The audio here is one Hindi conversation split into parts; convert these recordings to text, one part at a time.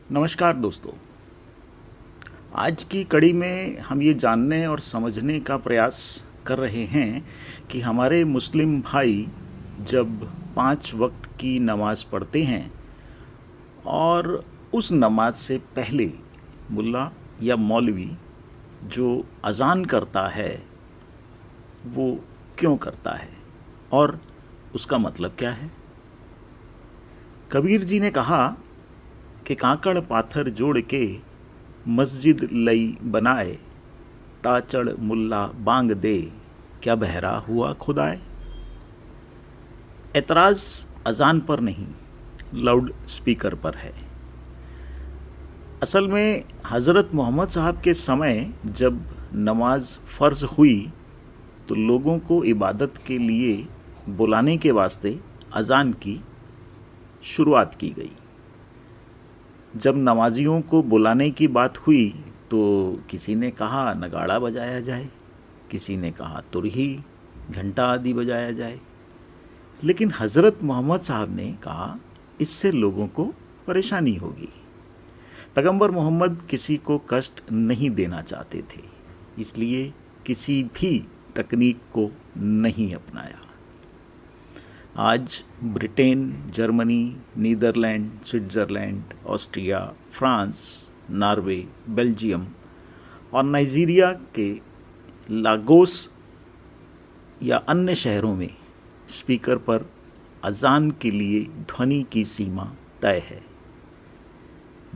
नमस्कार दोस्तों। आज की कड़ी में हम ये जानने और समझने का प्रयास कर रहे हैं कि हमारे मुस्लिम भाई जब 5 वक्त की नमाज पढ़ते हैं और उस नमाज से पहले मुल्ला या मौलवी जो अज़ान करता है वो क्यों करता है और उसका मतलब क्या है। कबीर जी ने कहा कि काकड़ पाथर जोड़ के मस्जिद लई बनाए, ताचड़ मुल्ला बांग दे, क्या बहरा हुआ खुदाए। एतराज़ अजान पर नहीं, लाउड स्पीकर पर है। असल में हज़रत मोहम्मद साहब के समय जब नमाज फ़र्ज़ हुई तो लोगों को इबादत के लिए बुलाने के वास्ते अजान की शुरुआत की गई। जब नमाजियों को बुलाने की बात हुई तो किसी ने कहा नगाड़ा बजाया जाए, किसी ने कहा तुरही घंटा आदि बजाया जाए, लेकिन हज़रत मोहम्मद साहब ने कहा इससे लोगों को परेशानी होगी। पैगंबर मोहम्मद किसी को कष्ट नहीं देना चाहते थे, इसलिए किसी भी तकनीक को नहीं अपनाया। आज Britain, Germany, Netherland, Switzerland, Austria, France, Norway, Belgium और नाइजीरिया के लागोस या अन्य शहरों में स्पीकर पर अजान के लिए ध्वनि की सीमा तय है।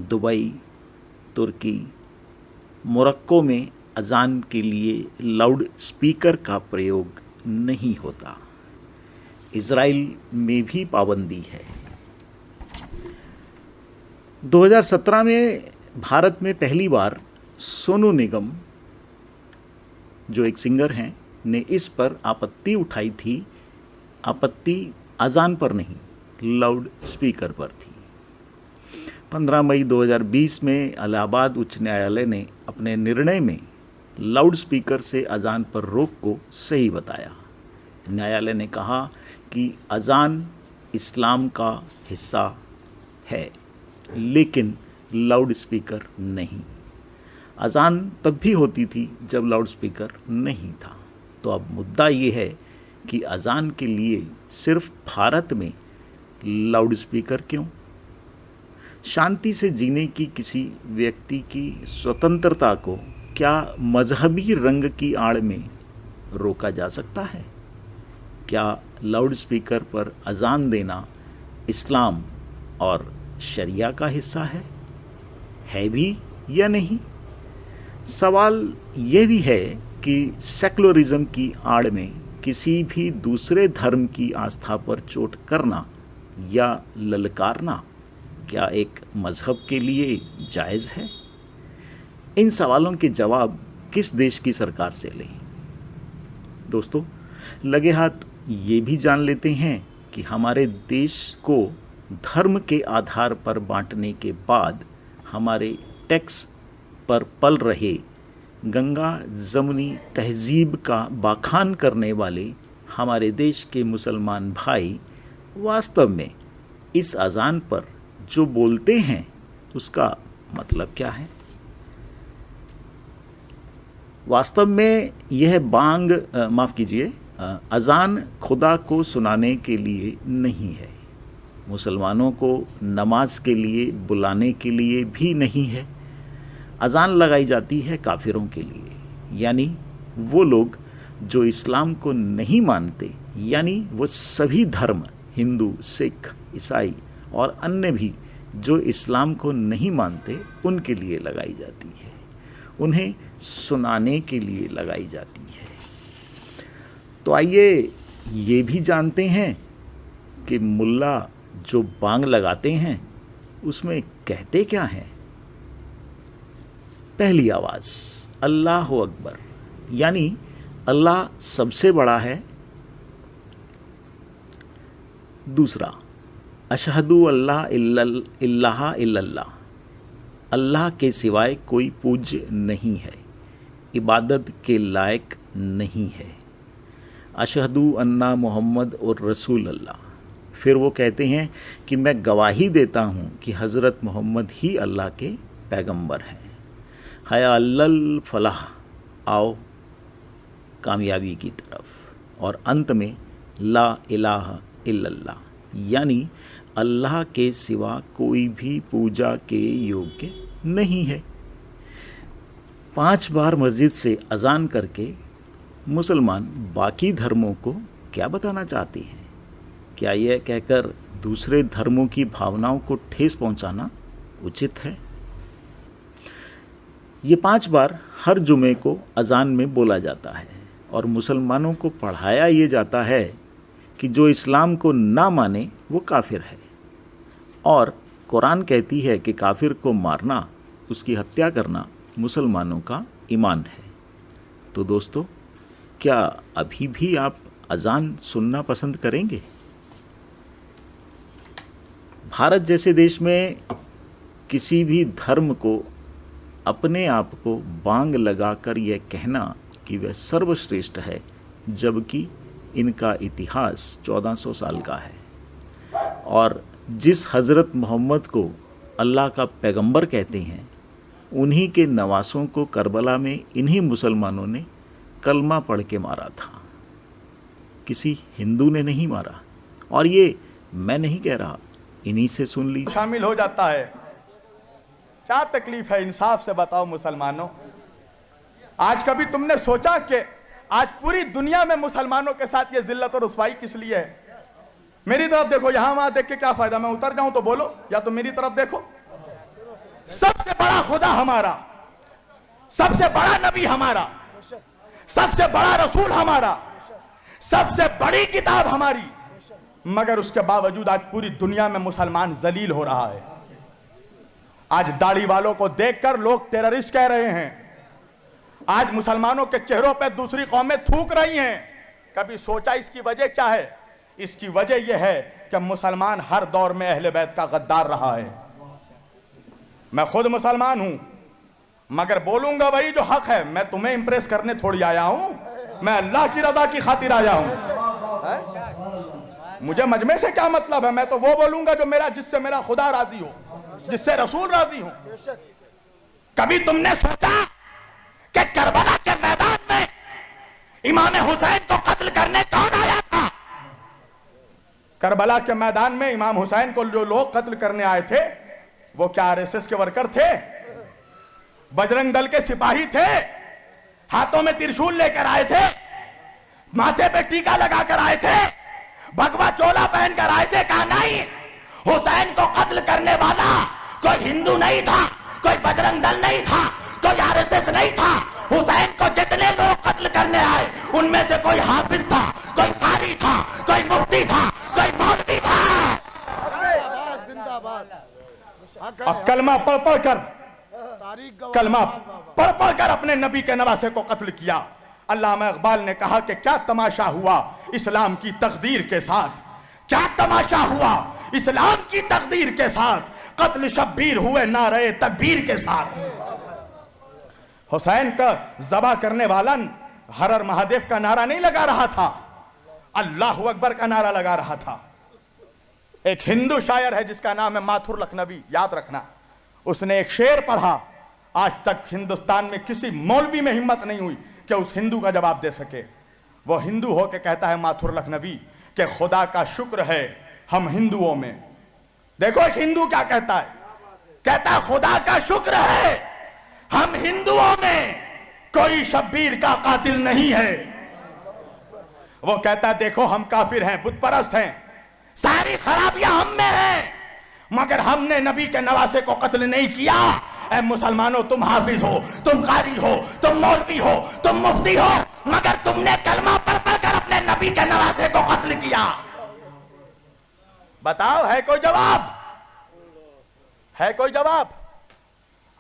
दुबई, तुर्की, मोरक्को में अजान के लिए लाउड स्पीकर का प्रयोग नहीं होता। इज़राइल में भी पाबंदी है। 2017 में भारत में पहली बार सोनू निगम जो एक सिंगर हैं ने इस पर आपत्ति उठाई थी। आपत्ति अजान पर नहीं, लाउड स्पीकर पर थी। 15 मई 2020 में इलाहाबाद उच्च न्यायालय ने अपने निर्णय में लाउड स्पीकर से अजान पर रोक को सही बताया। न्यायालय ने कहा कि अजान इस्लाम का हिस्सा है, लेकिन लाउड स्पीकर नहीं। अजान तब भी होती थी जब लाउड स्पीकर नहीं था। तो अब मुद्दा ये है कि अजान के लिए सिर्फ भारत में लाउड स्पीकर क्यों? शांति से जीने की किसी व्यक्ति की स्वतंत्रता को क्या मजहबी रंग की आड़ में रोका जा सकता है? क्या लाउड स्पीकर पर अजान देना इस्लाम और शरिया का हिस्सा है भी या नहीं? सवाल ये भी है कि सेकुलरिज्म की आड़ में किसी भी दूसरे धर्म की आस्था पर चोट करना या ललकारना क्या एक मजहब के लिए जायज़ है? इन सवालों के जवाब किस देश की सरकार से लें? दोस्तों, लगे हाथ ये भी जान लेते हैं कि हमारे देश को धर्म के आधार पर बांटने के बाद हमारे टैक्स पर पल रहे गंगा जमुनी तहजीब का बखान करने वाले हमारे देश के मुसलमान भाई वास्तव में इस अजान पर जो बोलते हैं उसका मतलब क्या है। वास्तव में यह अजान खुदा को सुनाने के लिए नहीं है, मुसलमानों को नमाज के लिए बुलाने के लिए भी नहीं है। अजान लगाई जाती है काफिरों के लिए, यानी वो लोग जो इस्लाम को नहीं मानते, यानी वो सभी धर्म हिंदू, सिख, ईसाई और अन्य भी जो इस्लाम को नहीं मानते उनके लिए लगाई जाती है, उन्हें सुनाने के लिए लगाई जाती है। तो आइए ये भी जानते हैं कि मुल्ला जो बांग लगाते हैं उसमें कहते क्या हैं। पहली आवाज़ अल्लाह अकबर, यानी अल्लाह सबसे बड़ा है। दूसरा अशहदु अल्लाह इल्लाह इल्लल्लाह, अल्लाह के सिवाय कोई पूज्य नहीं है, इबादत के लायक नहीं है। अशहदु अन्ना मोहम्मद और रसूल अल्लाह। फिर वो कहते हैं कि मैं गवाही देता हूँ कि हज़रत मोहम्मद ही अल्लाह के पैगंबर हैं। हया अल्लल फलाह, आओ कामयाबी की तरफ। और अंत में ला इलाहा इल्लल्लाह, यानी अल्लाह के सिवा कोई भी पूजा के योग्य नहीं है। 5 बार मस्जिद से अजान करके मुसलमान बाकी धर्मों को क्या बताना चाहते हैं? क्या यह कहकर दूसरे धर्मों की भावनाओं को ठेस पहुंचाना उचित है? ये 5 बार हर जुमे को अजान में बोला जाता है और मुसलमानों को पढ़ाया ये जाता है कि जो इस्लाम को ना माने वो काफिर है, और कुरान कहती है कि काफिर को मारना, उसकी हत्या करना मुसलमानों का ईमान है। तो दोस्तों, क्या अभी भी आप अजान सुनना पसंद करेंगे? भारत जैसे देश में किसी भी धर्म को अपने आप को बांग लगाकर यह कहना कि वह सर्वश्रेष्ठ है, जबकि इनका इतिहास 1400 साल का है, और जिस हज़रत मोहम्मद को अल्लाह का पैगंबर कहते हैं, उन्हीं के नवासों को करबला में इन्हीं मुसलमानों ने कलमा पढ़ के मारा था, किसी हिंदू ने नहीं मारा। और ये मैं नहीं कह रहा, इन्हीं से सुन ली। शामिल हो जाता है। क्या तकलीफ है, इंसाफ से बताओ मुसलमानों। आज कभी तुमने सोचा कि आज पूरी दुनिया में मुसलमानों के साथ ये जिल्लत और रुसवाई किस लिए है? मेरी तरफ देखो, यहां वहां देख के क्या फायदा, मैं उतर जाऊं तो बोलो, या तो मेरी तरफ देखो। सबसे बड़ा खुदा हमारा, सबसे बड़ा नबी हमारा, सबसे बड़ा रसूल हमारा, सबसे बड़ी किताब हमारी, मगर उसके बावजूद आज पूरी दुनिया में मुसलमान जलील हो रहा है। आज दाढ़ी वालों को देखकर लोग टेररिस्ट कह रहे हैं। आज मुसलमानों के चेहरों पर दूसरी कौमें थूक रही हैं। कभी सोचा इसकी वजह क्या है? इसकी वजह यह है कि मुसलमान हर दौर में अहले बैत का गद्दार रहा है। मैं खुद मुसलमान हूं, मगर बोलूंगा वही जो हक है। मैं तुम्हें इंप्रेस करने थोड़ी आया हूं, मैं अल्लाह की रजा की खातिर आया हूं। मुझे मजमे से क्या मतलब है? मैं तो वो बोलूंगा जो मेरा, जिससे मेरा खुदा राजी हो, जिससे रसूल राजी हो। कभी तुमने सोचा कि करबला के मैदान में इमाम हुसैन को कत्ल करने कौन आया था? करबला के मैदान में इमाम हुसैन को जो लोग कत्ल करने आए थे, वो क्या आरएसएस के वर्कर थे? बजरंग दल के सिपाही थे? हाथों में त्रिशूल लेकर आए थे? माथे पे टीका लगाकर आए थे? भगवा चोला पहनकर आए थे? कहा नहीं, हुसैन को कत्ल करने वाला कोई हिंदू नहीं था, कोई बजरंग दल नहीं था, कोई आरएसएस नहीं था। हुसैन को जितने लोग कत्ल करने आए, उनमें से कोई हाफिज था, कोई कारी था, कोई मुफ्ती था, कोई मौलवी था। और कलमा पढ़ कर अपने नबी के नवासे को कत्ल किया। अल्लामा इकबाल ने कहा कि क्या तमाशा हुआ इस्लाम की तकदीर के साथ, क्या तमाशा हुआ इस्लाम की तकदीर के साथ, कत्ल शब्बीर हुए नारे तकबीर के साथ। हुसैन का ज़बा करने वाला हर हर महादेव का नारा नहीं लगा रहा था, अल्लाह अकबर का नारा लगा रहा था। एक हिंदू शायर है जिसका नाम है माथुर लखनवी, याद रखना। उसने एक शेर पढ़ा, आज तक हिंदुस्तान में किसी मौलवी में हिम्मत नहीं हुई कि उस हिंदू का जवाब दे सके। वो हिंदू हो के कहता है माथुर लखनवी कि खुदा का शुक्र है हम हिंदुओं में। देखो एक हिंदू क्या कहता है, कहता है खुदा का शुक्र है हम हिंदुओं में कोई शब्बीर का कातिल नहीं है। वो कहता है देखो हम काफिर हैं, बुत परस्त हैं, सारी खराबियां हम में हैं, मगर हमने नबी के नवासे को कत्ल नहीं किया। ऐ मुसलमानों, तुम हाफिज हो, तुम कारी हो, तुम मौलवी हो, तुम मुफ्ती हो, मगर तुमने कलमा पढ़ कर अपने नबी के नवासे को कत्ल किया। बताओ, है कोई जवाब? है कोई जवाब?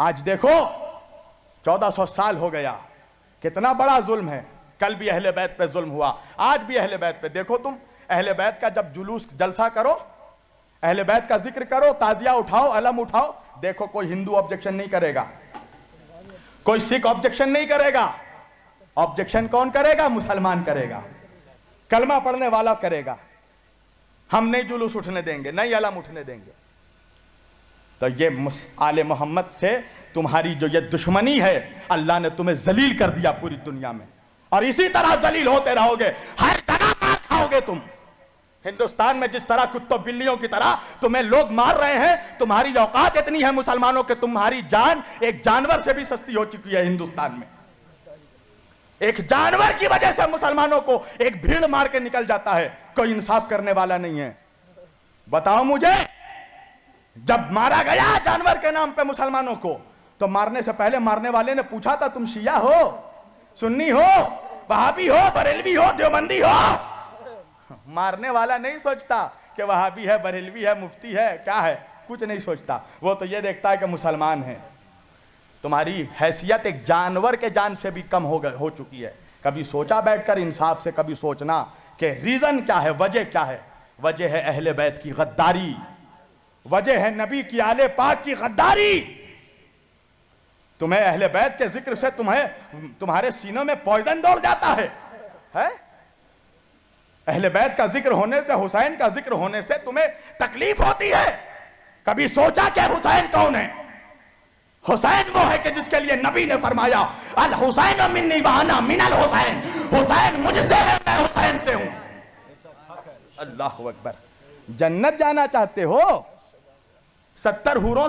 आज देखो 1400 साल हो गया, कितना बड़ा जुल्म है। कल भी अहले बैत पे जुल्म हुआ, आज भी अहले बैत पे। देखो तुम अहले बैत का जब जुलूस जलसा करो, अहले बैत का जिक्र करो, ताजिया उठाओ, अलम उठाओ, देखो कोई हिंदू ऑब्जेक्शन नहीं करेगा, कोई सिख ऑब्जेक्शन नहीं करेगा। ऑब्जेक्शन कौन करेगा? मुसलमान करेगा, कलमा पढ़ने वाला करेगा। हम नहीं जुलूस उठने देंगे, नहीं अलम उठने देंगे। तो ये आले मोहम्मद से तुम्हारी जो ये दुश्मनी है, अल्लाह ने तुम्हें जलील कर दिया पूरी दुनिया में, और इसी तरह जलील होते रहोगे, हर जगह मार खाओगे तुम। हिंदुस्तान में जिस तरह कुत्तों बिल्लियों की तरह तुम्हें लोग मार रहे हैं, तुम्हारी औकात इतनी है मुसलमानों के, तुम्हारी जान एक जानवर से भी सस्ती हो चुकी है हिंदुस्तान में। एक जानवर की वजह से मुसलमानों को एक भीड़ मार के निकल जाता है, कोई इंसाफ करने वाला नहीं है। बताओ मुझे, जब मारा गया जानवर के नाम पे मुसलमानों को, तो मारने से पहले मारने वाले ने पूछा था तुम शिया हो, सुन्नी हो, वहाबी हो, बरेलवी हो, देवबंदी हो? मारने वाला नहीं सोचता कि वहाबी है, बरेलवी है, मुफ्ती है, क्या है, कुछ नहीं सोचता। वो तो ये देखता है कि मुसलमान है। तुम्हारी हैसियत एक जानवर के जान से भी कम हो चुकी है। कभी सोचा बैठकर इंसाफ से, कभी सोचना कि रीजन क्या है, वजह क्या है? वजह है अहले बैत की गद्दारी, वजह है नबी की आले पाक की गद्दारी। तुम्हें अहले बैत के जिक्र से तुम्हारे सीनों में पॉइजन दौड़ जाता है? अहले बैत का जिक्र होने से, हुसैन का जिक्र होने से तुम्हें तकलीफ होती है? कभी सोचा कि हुसैन कौन है? हुसैन वो है कि जिसके लिए नबी ने फरमाया अल हुसैन मिन्नी व अना मिनल हुसैन, हुसैन मुझसे है, मैं हुसैन से हूं। अल्लाह अकबर। जन्नत जाना चाहते हो? 70 हूरों,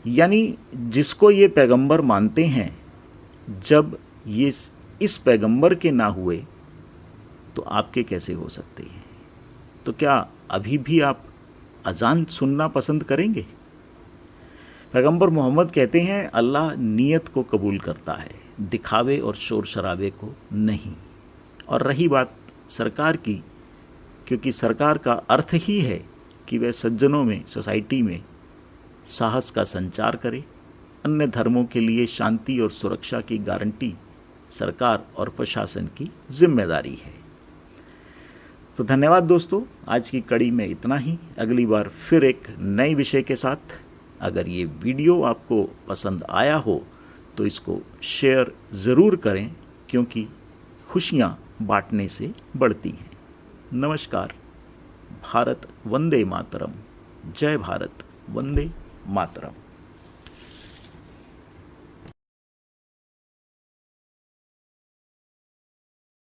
यानी जिसको ये पैगंबर मानते हैं, जब ये इस पैगंबर के ना हुए तो आपके कैसे हो सकते हैं? तो क्या अभी भी आप अजान सुनना पसंद करेंगे? पैगंबर मोहम्मद कहते हैं अल्लाह नीयत को कबूल करता है, दिखावे और शोर शराबे को नहीं। और रही बात सरकार की, क्योंकि सरकार का अर्थ ही है कि वह सज्जनों में, सोसाइटी में साहस का संचार करे। अन्य धर्मों के लिए शांति और सुरक्षा की गारंटी सरकार और प्रशासन की जिम्मेदारी है। तो धन्यवाद दोस्तों, आज की कड़ी में इतना ही। अगली बार फिर एक नए विषय के साथ। अगर ये वीडियो आपको पसंद आया हो तो इसको शेयर ज़रूर करें, क्योंकि खुशियाँ बांटने से बढ़ती हैं। नमस्कार। भारत वंदे मातरम। जय भारत, वंदे मातरम।